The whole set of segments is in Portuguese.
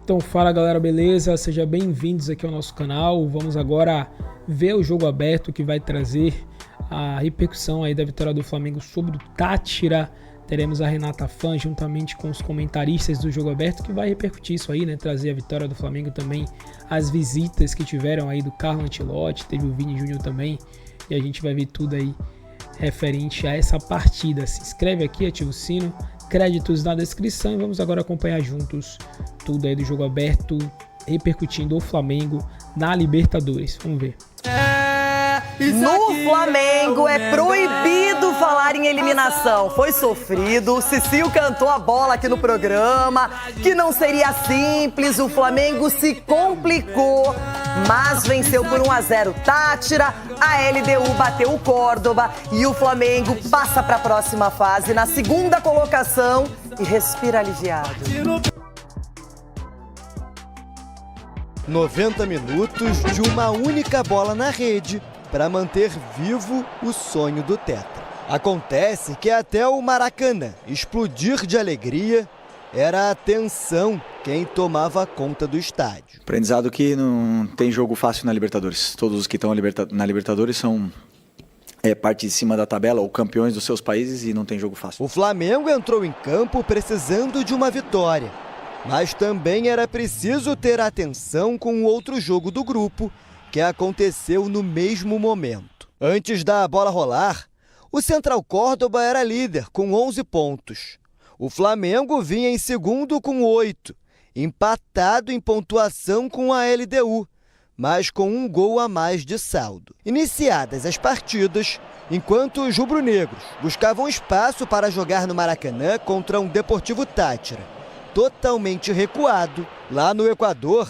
Então fala galera, beleza? Sejam bem-vindos aqui ao nosso canal. Vamos agora ver o jogo aberto que vai trazer a repercussão aí da vitória do Flamengo sobre o Táchira. Teremos a Renata Fã juntamente com os comentaristas do jogo aberto que vai repercutir isso aí, né? Trazer a vitória do Flamengo também, as visitas que tiveram aí do Carlo Ancelotti, teve o Vini Júnior também, e a gente vai ver tudo aí referente a essa partida. Se inscreve aqui, ativa o sino, créditos na descrição e vamos agora acompanhar juntos tudo aí do jogo aberto, repercutindo o Flamengo na Libertadores. Vamos ver. No Flamengo é proibido falar em eliminação. Foi sofrido, o Cicio cantou a bola aqui no programa, que não seria simples, o Flamengo se complicou, mas venceu por 1-0 Táchira, a LDU bateu o Córdoba e o Flamengo passa para a próxima fase na segunda colocação e respira aliviado. 90 minutos de uma única bola na rede para manter vivo o sonho do Tetra. Acontece que até o Maracanã explodir de alegria, era a tensão quem tomava conta do estádio. Aprendizado que não tem jogo fácil na Libertadores. Todos os que estão na Libertadores são parte de cima da tabela ou campeões dos seus países e não tem jogo fácil. O Flamengo entrou em campo precisando de uma vitória, mas também era preciso ter atenção com o outro jogo do grupo, que aconteceu no mesmo momento. Antes da bola rolar, o Central Córdoba era líder com 11 pontos. O Flamengo vinha em segundo com 8, empatado em pontuação com a LDU, mas com um gol a mais de saldo. Iniciadas as partidas, enquanto os rubro-negros buscavam espaço para jogar no Maracanã contra um Deportivo Táchira, totalmente recuado, lá no Equador,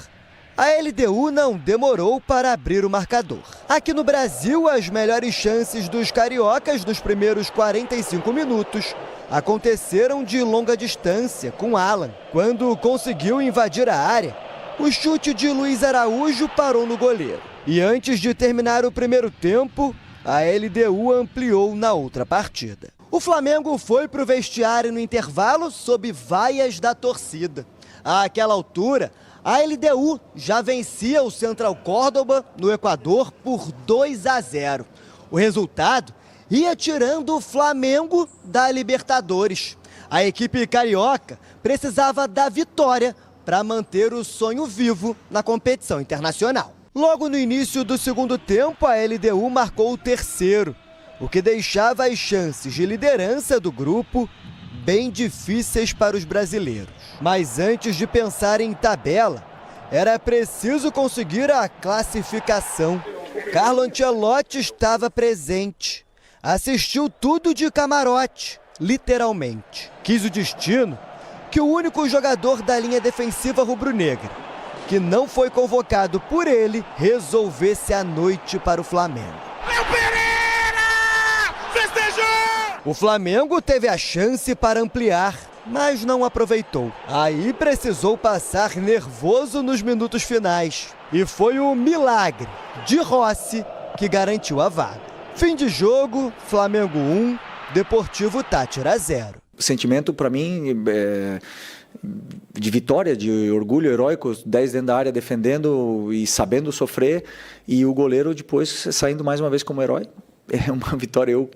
a LDU não demorou para abrir o marcador. Aqui no Brasil, as melhores chances dos cariocas nos primeiros 45 minutos aconteceram de longa distância com Alan. Quando conseguiu invadir a área, o chute de Luiz Araújo parou no goleiro. E antes de terminar o primeiro tempo, a LDU ampliou na outra partida. O Flamengo foi para o vestiário no intervalo sob vaias da torcida. Àquela altura, a LDU já vencia o Central Córdoba no Equador por 2-0. O resultado ia tirando o Flamengo da Libertadores. A equipe carioca precisava da vitória para manter o sonho vivo na competição internacional. Logo no início do segundo tempo, a LDU marcou o terceiro, o que deixava as chances de liderança do grupo bem difíceis para os brasileiros. Mas antes de pensar em tabela, era preciso conseguir a classificação. Carlo Ancelotti estava presente. Assistiu tudo de camarote, literalmente. Quis o destino que o único jogador da linha defensiva rubro-negra, que não foi convocado por ele, resolvesse a noite para o Flamengo. O Flamengo teve a chance para ampliar, mas não aproveitou. Aí precisou passar nervoso nos minutos finais. E foi o milagre de Rossi que garantiu a vaga. Fim de jogo, Flamengo 1, Deportivo Táchira 0. O sentimento para mim de vitória, de orgulho heróico, 10 dentro da área defendendo e sabendo sofrer, e o goleiro depois saindo mais uma vez como herói. É uma vitória, eu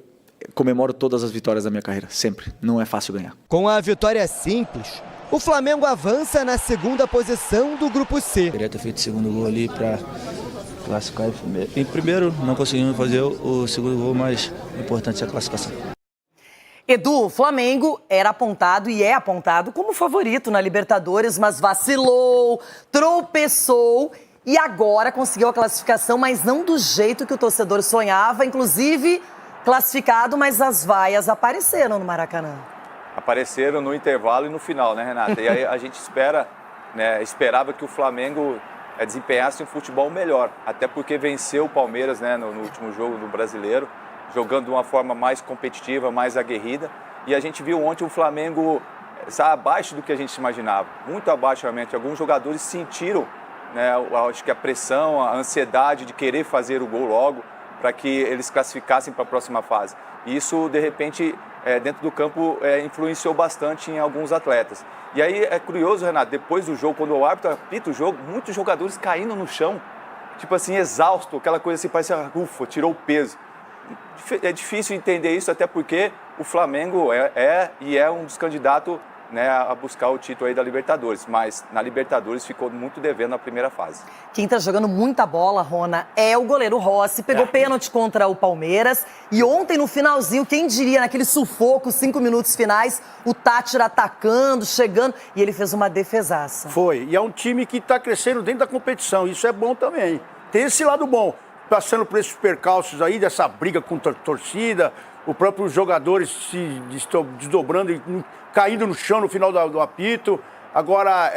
comemoro todas as vitórias da minha carreira, sempre. Não é fácil ganhar. Com a vitória simples, o Flamengo avança na segunda posição do Grupo C. Queria ter feito o segundo gol ali para classificar em primeiro. Não conseguimos fazer o segundo gol, mas o importante é a classificação. Edu, o Flamengo era apontado e é apontado como favorito na Libertadores, mas vacilou, tropeçou e agora conseguiu a classificação, mas não do jeito que o torcedor sonhava, inclusive classificado, mas as vaias apareceram no Maracanã. Apareceram no intervalo e no final, né, Renata? E aí a gente esperava que o Flamengo desempenhasse um futebol melhor, até porque venceu o Palmeiras, né, no último jogo do Brasileiro, jogando de uma forma mais competitiva, mais aguerrida. E a gente viu ontem o Flamengo abaixo do que a gente imaginava, muito abaixo realmente. Alguns jogadores sentiram, né, acho que a pressão, a ansiedade de querer fazer o gol logo, para que eles classificassem para a próxima fase. E isso, de repente, dentro do campo influenciou bastante em alguns atletas. E aí é curioso, Renato, depois do jogo, quando o árbitro apita o jogo, muitos jogadores caindo no chão, tipo assim, exausto, aquela coisa assim, parece, ufa, tirou o peso. É difícil entender isso, até porque o Flamengo é um dos candidatos, né, a buscar o título aí da Libertadores, mas na Libertadores ficou muito devendo na primeira fase. Quem tá jogando muita bola, Rona, é o goleiro Rossi. Pegou pênalti contra o Palmeiras. E ontem, no finalzinho, quem diria, naquele sufoco, 5 minutos finais, o Táchira atacando, chegando, e ele fez uma defesaça. Foi. E é um time que tá crescendo dentro da competição. Isso é bom também. Tem esse lado bom. Passando por esses percalços aí, dessa briga com a torcida, os próprios jogadores se desdobrando e caindo no chão no final do apito. Agora,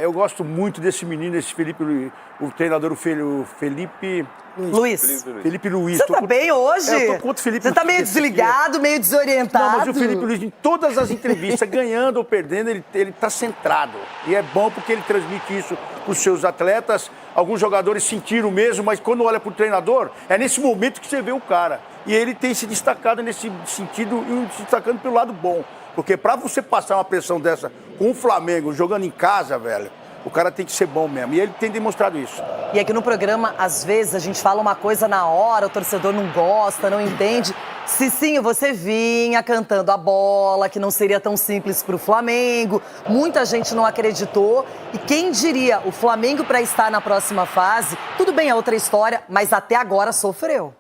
eu gosto muito desse menino, esse Felipe, o treinador, o Felipe Luiz. Felipe Luiz. Você tá bem hoje? Eu tô contra o Felipe. Você tá meio desligado, meio desorientado. Não, mas o Felipe Luiz, em todas as entrevistas, ganhando ou perdendo, ele tá centrado. E é bom porque ele transmite isso pros seus atletas. Alguns jogadores sentiram mesmo, mas quando olha pro treinador, é nesse momento que você vê o cara. E ele tem se destacado nesse sentido e se destacando pelo lado bom. Porque pra você passar uma pressão dessa com o Flamengo, jogando em casa, velho, o cara tem que ser bom mesmo. E ele tem demonstrado isso. E aqui no programa, às vezes, a gente fala uma coisa na hora, o torcedor não gosta, não entende. Cicinho, você vinha cantando a bola, que não seria tão simples pro Flamengo. Muita gente não acreditou. E quem diria, o Flamengo para estar na próxima fase, tudo bem, é outra história, mas até agora sofreu.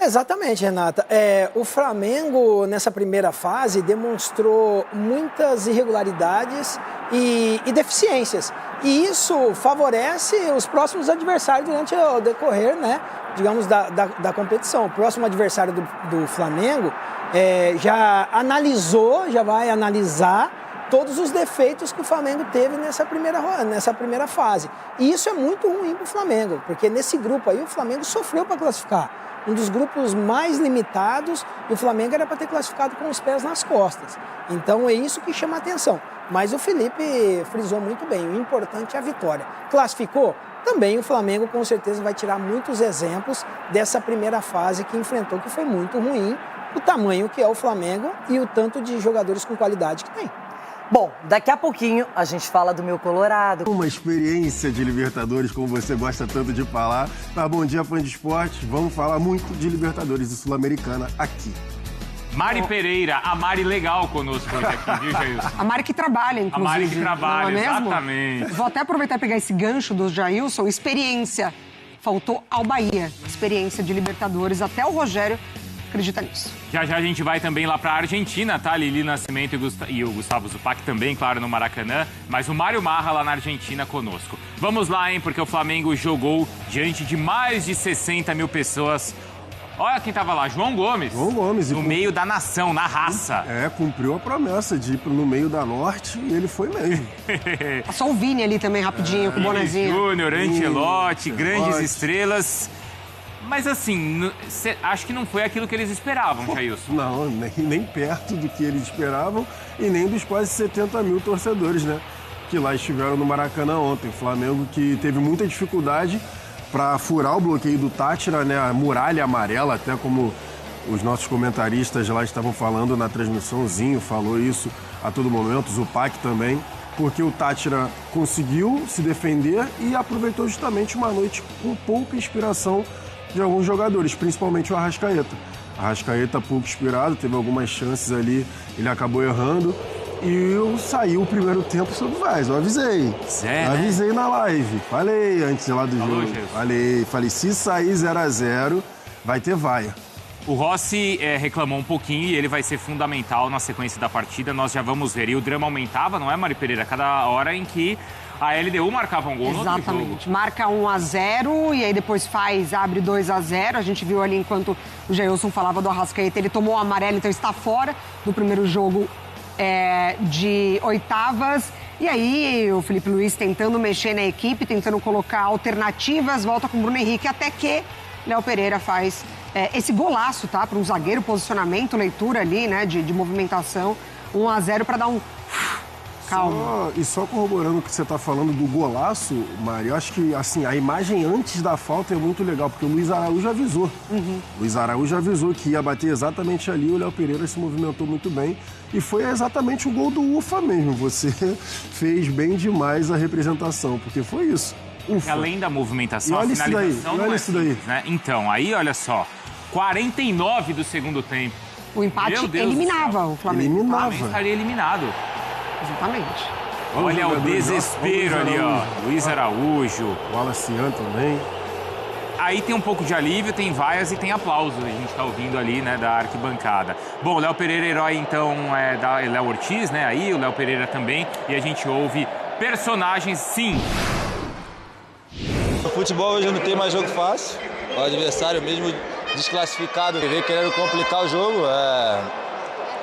Exatamente, Renata. O Flamengo, nessa primeira fase, demonstrou muitas irregularidades e deficiências. E isso favorece os próximos adversários durante o decorrer, né, digamos, da competição. O próximo adversário do Flamengo já vai analisar todos os defeitos que o Flamengo teve nessa primeira fase. E isso é muito ruim para o Flamengo, porque nesse grupo aí o Flamengo sofreu para classificar. Um dos grupos mais limitados, e o Flamengo era para ter classificado com os pés nas costas. Então é isso que chama a atenção. Mas o Felipe frisou muito bem, o importante é a vitória. Classificou? Também o Flamengo com certeza vai tirar muitos exemplos dessa primeira fase que enfrentou, que foi muito ruim, o tamanho que é o Flamengo e o tanto de jogadores com qualidade que tem. Bom, daqui a pouquinho a gente fala do meu Colorado. Uma experiência de Libertadores, como você gosta tanto de falar. Mas bom dia, fã de esporte. Vamos falar muito de Libertadores e Sul-Americana aqui. Mari Pereira, a Mari legal conosco hoje aqui, viu, Jailson? A Mari que trabalha, inclusive. A Mari que trabalha, não é mesmo? exatamente. Vou até aproveitar e pegar esse gancho do Jailson. Experiência. Faltou ao Bahia. Experiência de Libertadores. Até o Rogério acredita nisso. Já a gente vai também lá pra Argentina, tá? Lili Nascimento e o Gustavo Zupac também, claro, no Maracanã. Mas o Mário Marra lá na Argentina conosco. Vamos lá, hein? Porque o Flamengo jogou diante de mais de 60 mil pessoas. Olha quem tava lá, João Gomes. João Gomes. No meio da nação, na raça. Cumpriu a promessa de ir no meio da Norte e ele foi mesmo. Só o Vini ali também, rapidinho, com o bonezinho. Júnior, Ancelotti, grandes estrelas. Mas assim, acho que não foi aquilo que eles esperavam, Jailson. Não, nem perto do que eles esperavam e nem dos quase 70 mil torcedores, né? Que lá estiveram no Maracanã ontem. O Flamengo que teve muita dificuldade para furar o bloqueio do Táchira, né? A muralha amarela, até como os nossos comentaristas lá estavam falando na transmissãozinho, falou isso a todo momento, o Zupac também, porque o Táchira conseguiu se defender e aproveitou justamente uma noite com pouca inspiração de alguns jogadores, principalmente o Arrascaeta. Arrascaeta pouco inspirado, teve algumas chances ali, ele acabou errando. E eu saí o primeiro tempo sobre o Vaz, eu avisei. Sério? Avisei na live, falei antes lá do jogo. Falei, se sair 0-0, vai ter vaia. O Rossi reclamou um pouquinho e ele vai ser fundamental na sequência da partida, nós já vamos ver. E o drama aumentava, não é, Mari Pereira? Cada hora em que a LDU marcava um gol no outro jogo. Exatamente. Marca 1-0 e aí depois abre 2-0. A gente viu ali enquanto o Jailson falava do Arrascaeta, ele tomou o amarelo, então está fora do primeiro jogo de oitavas. E aí o Felipe Luiz tentando mexer na equipe, tentando colocar alternativas, volta com o Bruno Henrique, até que Léo Pereira faz esse golaço, tá? Para um zagueiro, posicionamento, leitura ali, né? De movimentação. 1-0 para dar um calma. E só corroborando o que você está falando do golaço, Mari, eu acho que assim, a imagem antes da falta é muito legal, porque o Luiz Araújo avisou. Luiz Araújo avisou que ia bater exatamente ali, o Léo Pereira se movimentou muito bem. E foi exatamente o gol do Ufa mesmo. Você fez bem demais a representação, porque foi isso. Ufa. Além da movimentação, a finalização olha isso daí. Né? Então, aí olha só, 49 do segundo tempo. O empate eliminava o Flamengo. O Flamengo estaria eliminado. Exatamente. Olha o desespero ali, ó. Luiz Araújo. O Alacian também. Aí tem um pouco de alívio, tem vaias e tem aplausos. A gente tá ouvindo ali, né, da arquibancada. Bom, o Léo Pereira, herói, então, é da Léo Ortiz, né? Aí o Léo Pereira também. E a gente ouve personagens, sim. No futebol hoje não tem mais jogo fácil. O adversário mesmo desclassificado veio querendo complicar o jogo.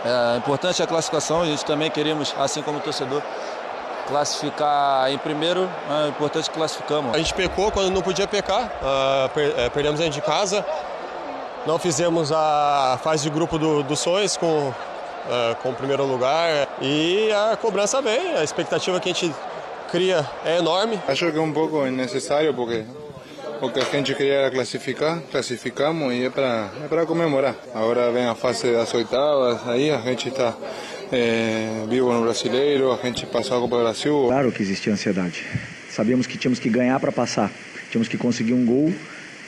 É importante a classificação, a gente também queremos, assim como o torcedor, classificar em primeiro, é importante que classificamos. A gente pecou quando não podia pecar, perdemos dentro de casa, não fizemos a fase de grupo dos sonhos com o primeiro lugar e a cobrança vem, a expectativa que a gente cria é enorme. Acho que é um pouco innecessário porque a gente queria classificar, classificamos e é para comemorar. Agora vem a fase das oitavas, aí a gente está vivo no Brasileiro, a gente passou a Copa do Brasil. Claro que existia ansiedade. Sabíamos que tínhamos que ganhar para passar. Tínhamos que conseguir um gol,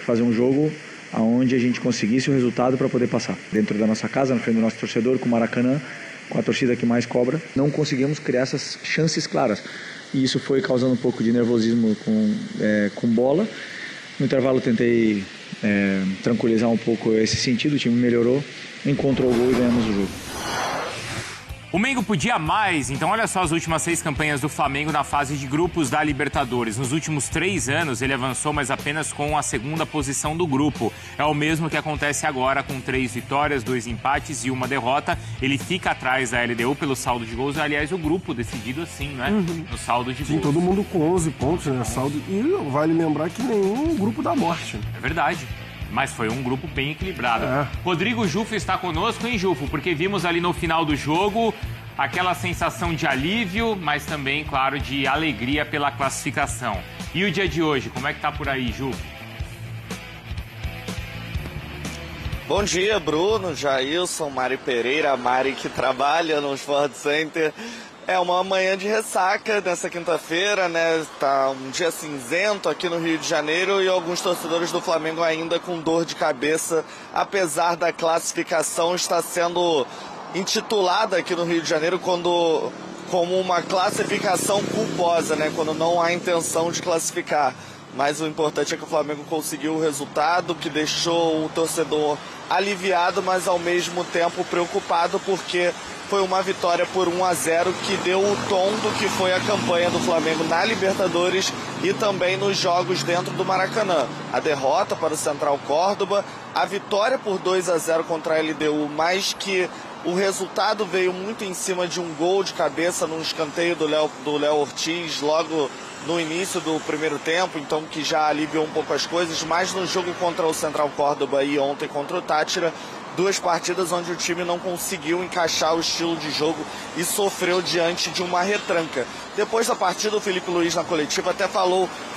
fazer um jogo onde a gente conseguisse o resultado para poder passar. Dentro da nossa casa, na frente do nosso torcedor, com o Maracanã, com a torcida que mais cobra, não conseguimos criar essas chances claras. E isso foi causando um pouco de nervosismo com bola. No intervalo tentei tranquilizar um pouco esse sentido, o time melhorou, encontrou o gol e ganhamos o jogo. O Mengo podia mais, então olha só as últimas 6 campanhas do Flamengo na fase de grupos da Libertadores. Nos últimos 3 anos ele avançou, mas apenas com a 2ª posição do grupo. É o mesmo que acontece agora com 3 vitórias, 2 empates e 1 derrota. Ele fica atrás da LDU pelo saldo de gols. Aliás, o grupo decidido assim, né? No saldo de gols. Sim, todo mundo com 11 pontos, né? Saldo. E vale lembrar que nenhum grupo da morte. É verdade. Mas foi um grupo bem equilibrado. Rodrigo Jufo está conosco, hein, Jufo? Porque vimos ali no final do jogo aquela sensação de alívio, mas também, claro, de alegria pela classificação. E o dia de hoje, como é que tá por aí, Jufo? Bom dia, Bruno, Jailson, Mari Pereira, Mari que trabalha no Sport Center. É uma manhã de ressaca nessa quinta-feira, né? Tá um dia cinzento aqui no Rio de Janeiro e alguns torcedores do Flamengo ainda com dor de cabeça, apesar da classificação estar sendo intitulada aqui no Rio de Janeiro como uma classificação culposa, né? Quando não há intenção de classificar. Mas o importante é que o Flamengo conseguiu o resultado, que deixou o torcedor aliviado, mas ao mesmo tempo preocupado, porque foi uma vitória por 1-0 que deu o tom do que foi a campanha do Flamengo na Libertadores e também nos jogos dentro do Maracanã. A derrota para o Central Córdoba, a vitória por 2-0 contra a LDU, mas que o resultado veio muito em cima de um gol de cabeça num escanteio do Léo Ortiz logo no início do primeiro tempo, então que já aliviou um pouco as coisas, mas no jogo contra o Central Córdoba e ontem contra o Táchira, 2 partidas onde o time não conseguiu encaixar o estilo de jogo e sofreu diante de uma retranca. Depois da partida, o Felipe Luiz na coletiva até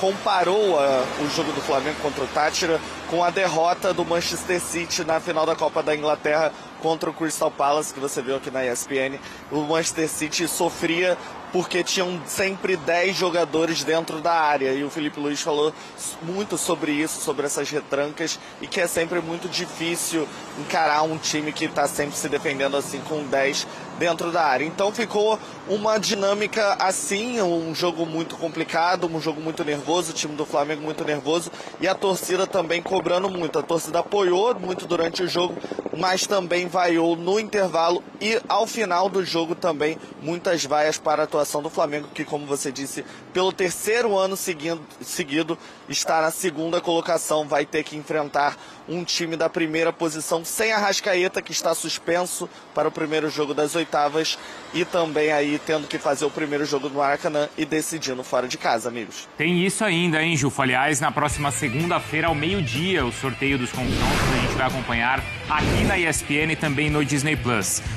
comparou o jogo do Flamengo contra o Táchira com a derrota do Manchester City na final da Copa da Inglaterra contra o Crystal Palace, que você viu aqui na ESPN. O Manchester City sofria porque tinham sempre 10 jogadores dentro da área. E o Felipe Luiz falou muito sobre isso, sobre essas retrancas, e que é sempre muito difícil encarar um time que está sempre se defendendo assim com 10 dentro da área. Então ficou uma dinâmica assim, um jogo muito complicado, um jogo muito nervoso, o time do Flamengo muito nervoso e a torcida também cobrando muito. A torcida apoiou muito durante o jogo, mas também vaiou no intervalo e ao final do jogo também muitas vaias para a atuação do Flamengo, que, como você disse, pelo 3º ano seguido está na 2ª colocação, vai ter que enfrentar um time da primeira posição sem Arrascaeta, que está suspenso para o primeiro jogo das oitavas, e também aí tendo que fazer o primeiro jogo do Maracanã e decidindo fora de casa, amigos. Tem isso ainda, hein, Jufo? Aliás, na próxima segunda-feira, ao meio-dia, o sorteio dos confrontos a gente vai acompanhar aqui na ESPN e também no Disney+.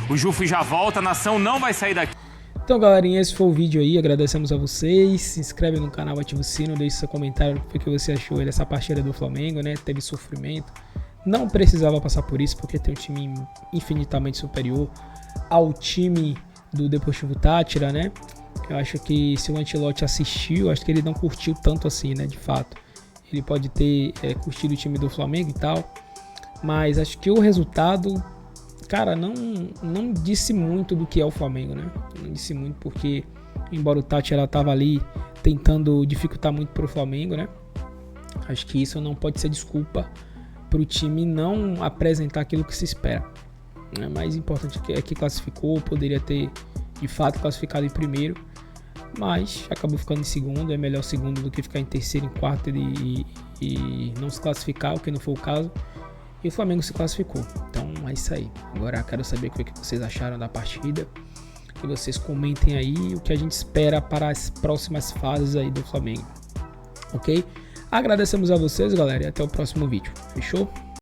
O Jufo já volta, a nação não vai sair daqui. Então, galerinha, esse foi o vídeo aí. Agradecemos a vocês. Se inscreve no canal, ativa o sino, deixe seu comentário o que você achou dessa partida do Flamengo, né? Teve sofrimento. Não precisava passar por isso, porque tem um time infinitamente superior ao time do Deportivo Táchira, né? Eu acho que se o Ancelotti assistiu, acho que ele não curtiu tanto assim, né? De fato. Ele pode ter curtido o time do Flamengo e tal. Mas acho que o resultado, cara, não disse muito do que é o Flamengo, né? Não disse muito porque, embora o Táchira tava ali tentando dificultar muito pro Flamengo, né? Acho que isso não pode ser desculpa pro time não apresentar aquilo que se espera. O mais importante é que classificou, poderia ter de fato classificado em primeiro, mas acabou ficando em segundo. É melhor segundo do que ficar em terceiro, em quarto e não se classificar, o que não foi o caso. E o Flamengo se classificou. Então é isso aí. Agora quero saber o que vocês acharam da partida. Que vocês comentem aí o que a gente espera para as próximas fases aí do Flamengo. Ok? Agradecemos a vocês, galera, e até o próximo vídeo. Fechou?